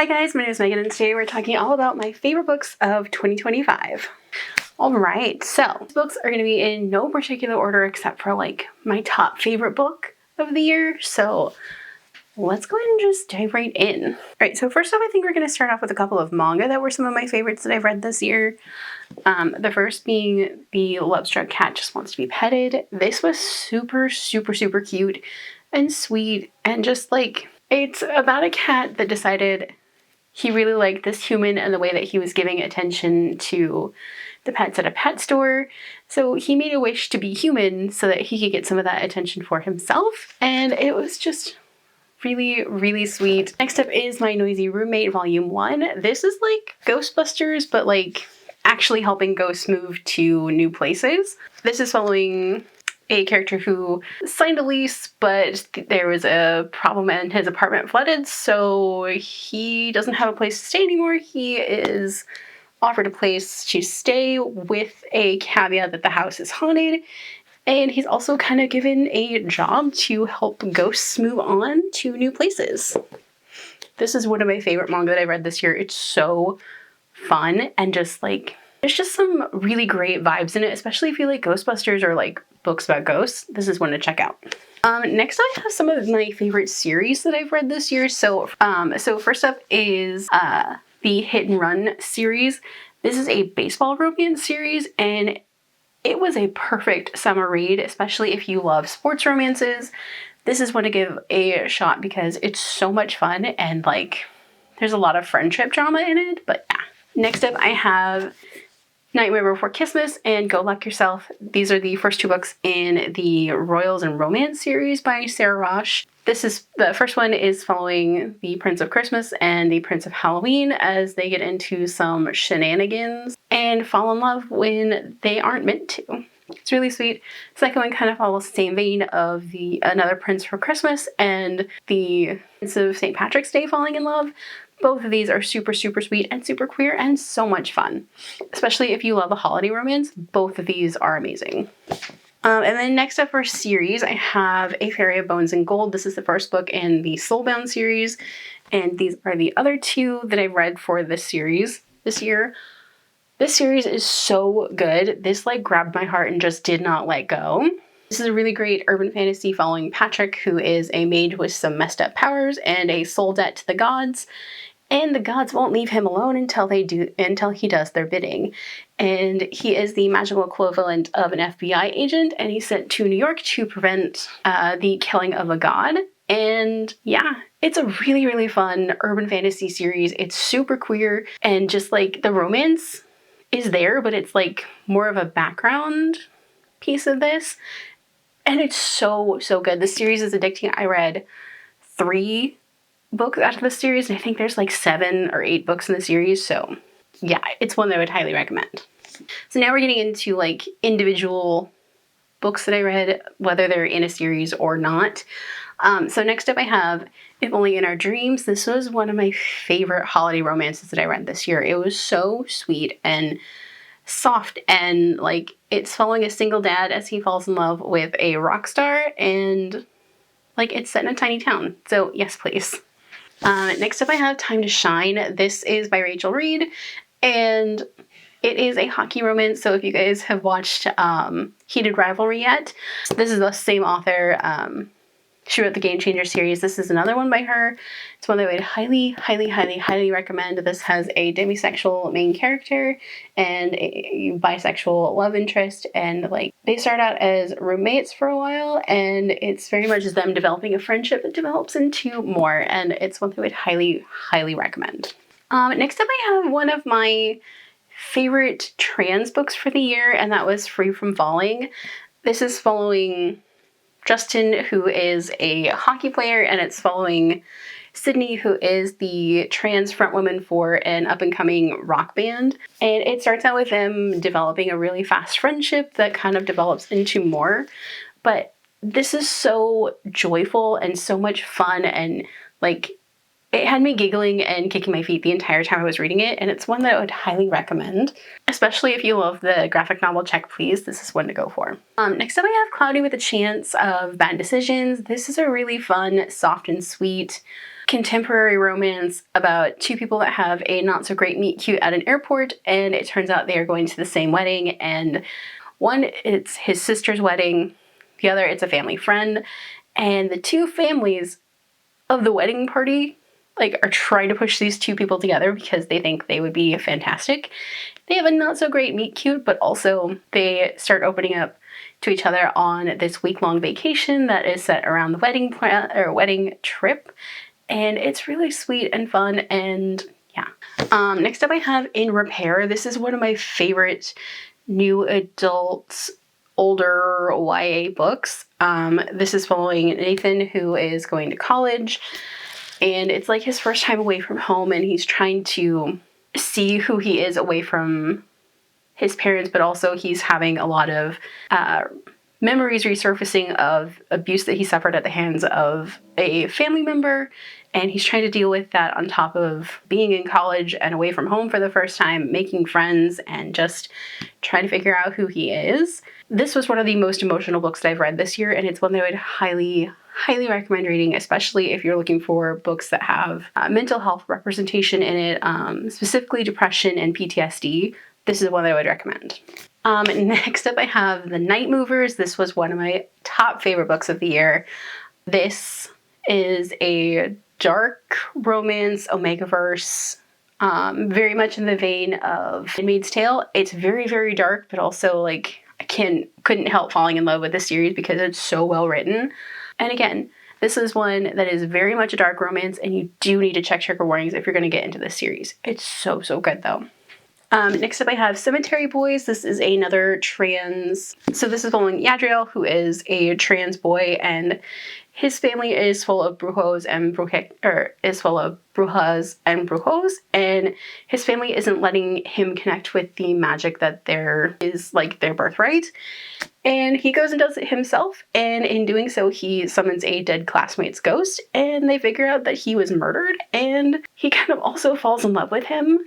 Hi guys, my name is Megan and today we're talking all about my favorite books of 2025. Alright, so these books are going to be in no particular order except for like my top favorite book of the year. So let's go ahead and just dive right in. Alright, so first off I think we're going to start off with a couple of manga that were some of my favorites that I've read this year. The first being The Love-Struck Cat Just Wants to Be Petted. This was super cute and sweet and just like, it's about a cat that decided he really liked this human and the way that he was giving attention to the pets at a pet store. So he made a wish to be human so that he could get some of that attention for himself. And it was just really sweet. Next up is My Noisy Roommate Volume 1. This is like Ghostbusters, but like actually helping ghosts move to new places. This is following a character who signed a lease, but there was a problem and his apartment flooded, so he doesn't have a place to stay anymore. He is offered a place to stay with a caveat that the house is haunted, and he's also kind of given a job to help ghosts move on to new places. This is one of my favorite manga that I read this year. It's so fun and just like, there's just some really great vibes in it, especially if you like Ghostbusters or like books about ghosts. This is one to check out. Next I have some of my favorite series that I've read this year. So first up is the Hit and Run series. This is a baseball romance series and it was a perfect summer read, especially if you love sports romances. This is one to give a shot because it's so much fun and like there's a lot of friendship drama in it, but yeah. Next up I have Nightmare Before Christmas and Go Luck Yourself. These are the first two books in the Royals and Romance series by Sarah Rosh. The first one is following the Prince of Christmas and the Prince of Halloween as they get into some shenanigans and fall in love when they aren't meant to. It's really sweet. The second one kind of follows the same vein of Another Prince for Christmas and the Prince of St. Patrick's Day falling in love. Both of these are super sweet and super queer and so much fun. Especially if you love a holiday romance, both of these are amazing. And then next up for series, I have A Fairy of Bones and Gold. This is the first book in the Soulbound series, and these are the other two that I've read for this series this year. This series is so good. This like grabbed my heart and just did not let go. This is a really great urban fantasy following Patrick, who is a mage with some messed up powers and a soul debt to the gods. And the gods won't leave him alone until he does their bidding. And he is the magical equivalent of an FBI agent, and he's sent to New York to prevent the killing of a god. And yeah, it's a really fun urban fantasy series. It's super queer, and just like the romance is there, but it's like more of a background piece of this. And it's so good. The series is addicting. I read 3 books out of the series, and I think there's like 7 or 8 books in the series, so yeah, it's one that I would highly recommend. So now we're getting into like individual books that I read, whether they're in a series or not. So next up I have If Only in Our Dreams. This was one of my favorite holiday romances that I read this year. It was so sweet and soft, and like it's following a single dad as he falls in love with a rock star, and like it's set in a tiny town, so yes please. Next up I have Time to Shine. This is by Rachel Reed, and it is a hockey romance. So if you guys have watched Heated Rivalry yet, this is the same author. She wrote the Game Changer series. This is another one by her. It's one that I would highly recommend. This has a demisexual main character and a bisexual love interest, and like they start out as roommates for a while, and it's very much them developing a friendship that develops into more, and it's one that I would highly recommend. Next up I have one of my favorite trans books for the year, and that was Free from Falling. This is following Justin, who is a hockey player, and it's following Sydney, who is the trans frontwoman for an up-and-coming rock band. And it starts out with them developing a really fast friendship that kind of develops into more. But this is so joyful and so much fun, and like it had me giggling and kicking my feet the entire time I was reading it, and it's one that I would highly recommend. Especially if you love the graphic novel Check Please, this is one to go for. Next up I have Cloudy with a Chance of Bad Decisions. This is a really fun, soft and sweet contemporary romance about two people that have a not so great meet cute at an airport, and it turns out they are going to the same wedding, and one, it's his sister's wedding, the other, it's a family friend, and the two families of the wedding party like are trying to push these two people together because they think they would be fantastic. They have a not so great meet cute, but also they start opening up to each other on this week-long vacation that is set around the wedding trip, and it's really sweet and fun. And yeah. Next up I have In Repair. This is one of my favorite new adult older YA books. This is following Nathan, who is going to college, and it's like his first time away from home, and he's trying to see who he is away from his parents, but also he's having a lot of memories resurfacing of abuse that he suffered at the hands of a family member, and he's trying to deal with that on top of being in college and away from home for the first time, making friends, and just trying to figure out who he is. This was one of the most emotional books that I've read this year, and it's one that I would highly recommend reading, especially if you're looking for books that have mental health representation in it, specifically depression and PTSD. This is one that I would recommend. Next up I have The Night Movers. This was one of my top favorite books of the year. This is a dark romance, Omegaverse, very much in the vein of Handmaid's Tale. It's very, very dark, but also like I couldn't help falling in love with this series because it's so well written. And again, this is one that is very much a dark romance, and you do need to check trigger warnings if you're going to get into this series. It's so, so good though. Next up I have Cemetery Boys. This is another trans, so this is following Yadriel, who is a trans boy, and his family is full of brujas and brujos, and his family isn't letting him connect with the magic that is like their birthright. And he goes and does it himself, and in doing so he summons a dead classmate's ghost, and they figure out that he was murdered, and he kind of also falls in love with him.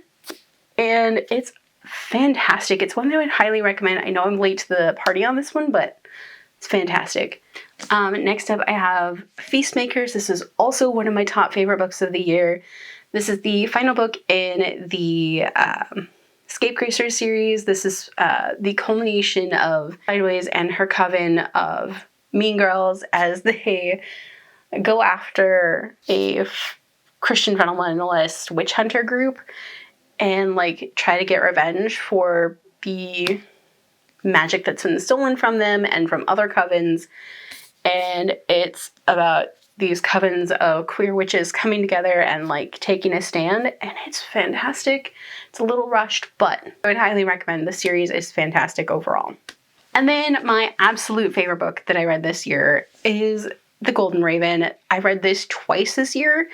And it's fantastic. It's one that I would highly recommend. I know I'm late to the party on this one, but it's fantastic. Next up I have Feastmakers. This is also one of my top favorite books of the year. This is the final book in the Scapegracer series. This is the culmination of Sideways and her coven of mean girls as they go after a Christian fundamentalist witch hunter group and like try to get revenge for the magic that's been stolen from them and from other covens. And it's about these covens of queer witches coming together and like taking a stand, and it's fantastic. It's a little rushed, but I would highly recommend. The series is fantastic overall. And then my absolute favorite book that I read this year is The Golden Raven. I read this twice this year,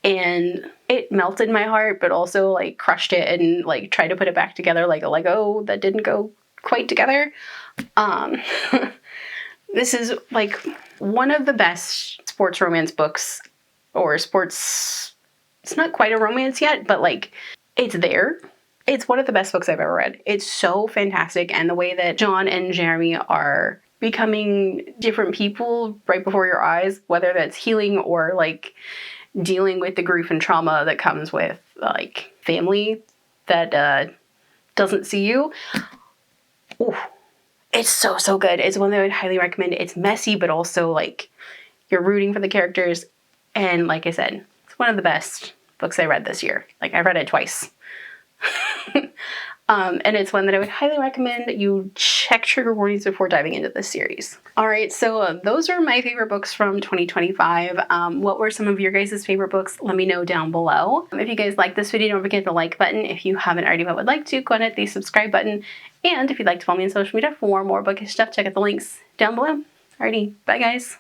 and it melted my heart, but also like crushed it and like tried to put it back together like a Lego that didn't go quite together. This is like one of the best sports romance books, or sports, it's not quite a romance yet, but like it's there. It's one of the best books I've ever read. It's so fantastic, and the way that John and Jeremy are becoming different people right before your eyes, whether that's healing or like dealing with the grief and trauma that comes with like family that doesn't see you. Ooh, it's so, so good. It's one that I would highly recommend. It's messy, but also like you're rooting for the characters. And like I said, it's one of the best books I read this year. Like I read it twice. And it's one that I would highly recommend you check trigger warnings before diving into this series. All right, so those are my favorite books from 2025. What were some of your guys' favorite books? Let me know down below. If you guys like this video, don't forget the like button. If you haven't already but would like to, go ahead and hit the subscribe button. And if you'd like to follow me on social media for more bookish stuff, check out the links down below. Alrighty, bye guys.